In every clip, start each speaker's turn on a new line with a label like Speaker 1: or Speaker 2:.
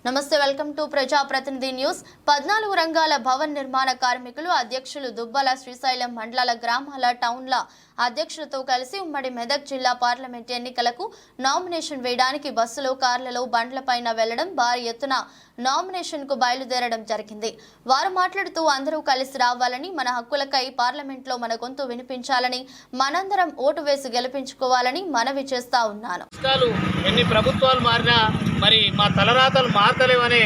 Speaker 1: నమస్తే, welcome to ప్రజా ప్రతినిధి న్యూస్. 14 రంగాల భవన్ నిర్మాణ కార్మికులు అధ్యక్షులు దుబ్బల శ్రీశైలం మండలాల గ్రామాల టౌన్ల అధ్యక్షులతో కలిసి ఉమ్మడి మెదక్ జిల్లా పార్లమెంట్ ఎన్నికలకు నామినేషన్ వేయడానికి బస్సులో, కార్లలో, బండ్లపైన వెళ్లడం, భారీ ఎత్తున నామినేషన్ కు బయలుదేరడం జరిగింది. వారు మాట్లాడుతూ అందరూ కలిసి రావాలని, మన హక్కులకై పార్లమెంట్ లో మన గొంతు వినిపించాలని, మనందరం ఓటు వేసి గెలిపించుకోవాలని మనవి చేస్తా ఉన్నాను.
Speaker 2: ఎన్ని ప్రభుత్వాలు మారినా మరి మా తలరాతలు మారతలేవనే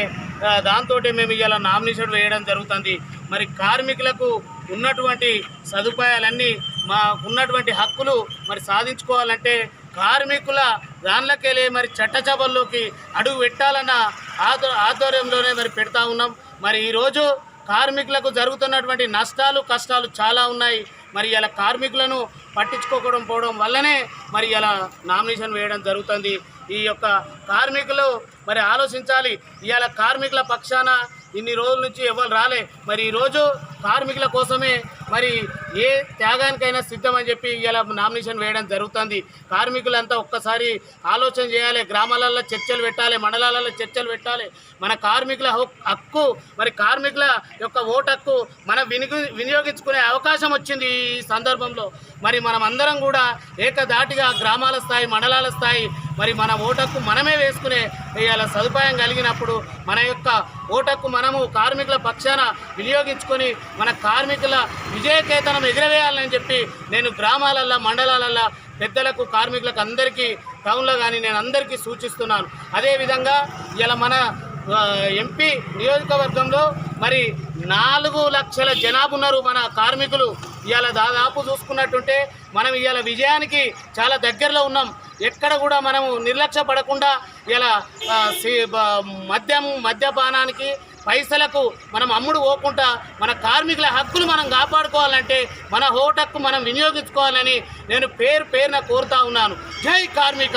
Speaker 2: దాంతో మేము ఇవాళ నామినేషన్ వేయడం జరుగుతుంది. మరి కార్మికులకు ఉన్నటువంటి సదుపాయాలన్నీ, మా ఉన్నటువంటి హక్కులు మరి సాధించుకోవాలంటే కార్మికుల దానిలోకెళ్ళి మరి చట్టసభల్లోకి అడుగు పెట్టాలన్న ఆధ్వర్యంలోనే మరి పెడతా ఉన్నాం. మరి ఈరోజు కార్మికులకు జరుగుతున్నటువంటి నష్టాలు, కష్టాలు చాలా ఉన్నాయి. మరి ఇలా కార్మికులను పట్టించుకోకపోవడం పోవడం వల్లనే మరి ఇలా నామినేషన్ వేయడం జరుగుతుంది. ఈ యొక్క కార్మికులు మరి ఆలోచించాలి. ఇవాళ కార్మికుల పక్షాన ఇన్ని రోజుల నుంచి ఎవరు రాలే. మరి ఈరోజు కార్మికుల కోసమే మరి ఏ త్యాగానికైనా సిద్ధమని చెప్పి ఇలా నామినేషన్ వేయడం జరుగుతుంది. కార్మికులంతా ఒక్కసారి ఆలోచన చేయాలి. గ్రామాలలో చర్చలు పెట్టాలి, మండలాలలో చర్చలు పెట్టాలి. మన కార్మికుల హక్కు, మరి కార్మికుల యొక్క ఓటు హక్కు మనం వినియోగించుకునే అవకాశం వచ్చింది ఈ సందర్భంలో. మరి మనం అందరం కూడా ఏకధాటిగా గ్రామాల స్థాయి, మండలాల స్థాయి మరి మన ఓటు హక్కు మనమే వేసుకునే ఇవాళ సదుపాయం కలిగినప్పుడు మన యొక్క ఓటు హక్కు మనము కార్మికుల పక్షాన వినియోగించుకొని మన కార్మికుల విజయకేతనం ఎగిరవేయాలని చెప్పి నేను గ్రామాలల్లో, మండలాలల్లో పెద్దలకు, కార్మికులకు అందరికీ టౌన్లో కానీ నేను అందరికీ సూచిస్తున్నాను. అదేవిధంగా ఇలా మన ఎంపీ నియోజకవర్గంలో మరి 4 లక్షల జనాభా ఉన్నారు మన కార్మికులు. ఇవాళ దాదాపు చూసుకున్నట్టుంటే మనం ఇవాళ విజయానికి చాలా దగ్గరలో ఉన్నాం. ఎక్కడ కూడా మనము నిర్లక్ష్య పడకుండా ఇలా మద్యపానానికి, పైసలకు మనం అమ్ముడు పోకుండా మన కార్మికుల హక్కులు మనం కాపాడుకోవాలంటే మన ఓటు హక్కు మనం వినియోగించుకోవాలని నేను పేరున కోరుతా ఉన్నాను. జై కార్మిక.